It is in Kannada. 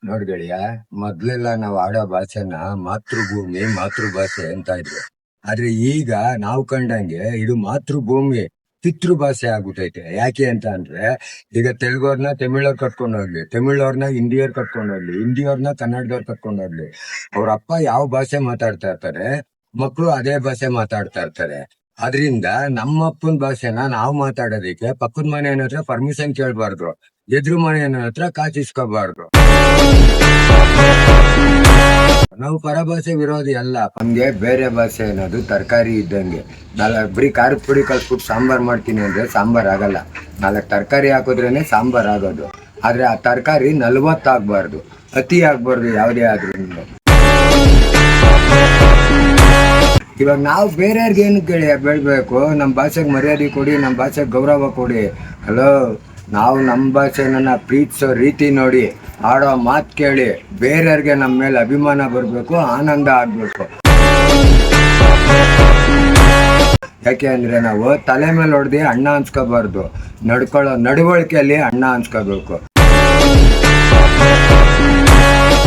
ನೋಡ್ಗಳಿಯ, ಮೊದ್ಲೆಲ್ಲ ನಾವು ಆಡೋ ಭಾಷೆನ ಮಾತೃಭೂಮಿ ಮಾತೃಭಾಷೆ ಅಂತ ಇದ್ವಿ. ಆದ್ರೆ ಈಗ ನಾವು ಕಂಡಂಗೆ ಇದು ಮಾತೃಭೂಮಿ ಪಿತೃಭಾಷೆ ಆಗ್ಬಿಟ್ಟೈತೆ. ಯಾಕೆ ಅಂತ ಅಂದ್ರೆ, ಈಗ ತೆಲುಗವ್ರನ್ನ ತಮಿಳವ್ರು ಕಟ್ಕೊಂಡು ಹೋಗ್ಲಿ, ತಮಿಳವ್ರನ್ನ ಹಿಂದಿಯವ್ರು ಕಟ್ಕೊಂಡು ಹೋಗ್ಲಿ, ಹಿಂದಿಯವ್ರನ್ನ ಕನ್ನಡದವ್ರು ಕಟ್ಕೊಂಡು ಹೋಗ್ಲಿ, ಅವ್ರ ಅಪ್ಪ ಯಾವ ಭಾಷೆ ಮಾತಾಡ್ತಾ ಇರ್ತಾರೆ, ಮಕ್ಕಳು ಅದೇ ಭಾಷೆ ಮಾತಾಡ್ತಾ ಇರ್ತಾರೆ. ಅದರಿಂದ ನಮ್ಮ ಅಪ್ಪನ ಭಾಷೆನ ನಾವು ಮಾತಾಡೋದಕ್ಕೆ ಪಕ್ಕದ ಮನೆಯ ಹತ್ರ ಪರ್ಮಿಷನ್ ಕೇಳಬಾರ್ದು, ಎದುರು ಮನೆಯ ಹತ್ರ ಕಾಚಿಸ್ಕೋಬಾರ್ದು. ನಾವು ಪರಭಾಷೆ ವಿರೋಧಿ ಅಲ್ಲ. ನಮ್ಗೆ ಬೇರೆ ಭಾಷೆ ಅನ್ನೋದು ತರಕಾರಿ ಇದ್ದಂಗೆ. ಬರೀ ಖಾರದ ಪುಡಿ ಕಲ್ಸ್ಬಿಟ್ಟು ಸಾಂಬಾರ್ ಮಾಡ್ತೀನಿ ಅಂದ್ರೆ ಸಾಂಬಾರ್ ಆಗಲ್ಲ. 4 ತರಕಾರಿ ಹಾಕಿದ್ರೇನೆ ಸಾಂಬಾರ್ ಆಗೋದು. ಆದ್ರೆ ಆ ತರಕಾರಿ 40 ಆಗ್ಬಾರ್ದು, ಅತಿ ಆಗ್ಬಾರ್ದು ಯಾವುದೇ ಆದ್ರೂ. ಇವಾಗ ನಾವು ಬೇರೆಯವ್ರಿಗೆ ಏನು ಕೇಳಿ ಬೆಳ್ಬೇಕು? ನಮ್ಮ ಭಾಷೆಗೆ ಮರ್ಯಾದೆ ಕೊಡಿ, ನಮ್ಮ ಭಾಷೆಗೆ ಗೌರವ ಕೊಡಿ. ಹಲೋ, ನಾವು ನಮ್ಮ ಭಾಷೆನ ಪ್ರೀತಿಸೋ ರೀತಿ ನೋಡಿ, ಆಡೋ ಮಾತು ಕೇಳಿ, ಬೇರೆಯವ್ರಿಗೆ ನಮ್ಮ ಮೇಲೆ ಅಭಿಮಾನ ಬರಬೇಕು, ಆನಂದ ಆಗ್ಬೇಕು. ಯಾಕೆ ಅಂದ್ರೆ ನಾವು ತಲೆ ಮೇಲೆ ಹೊಡೆದು ಅಣ್ಣ ಅನ್ಸ್ಕೋಬಾರ್ದು, ನಡ್ಕೊಳ್ಳೋ ನಡವಳಿಕೆಯಲ್ಲಿ ಅಣ್ಣ ಅನ್ಸ್ಕೋಬೇಕು.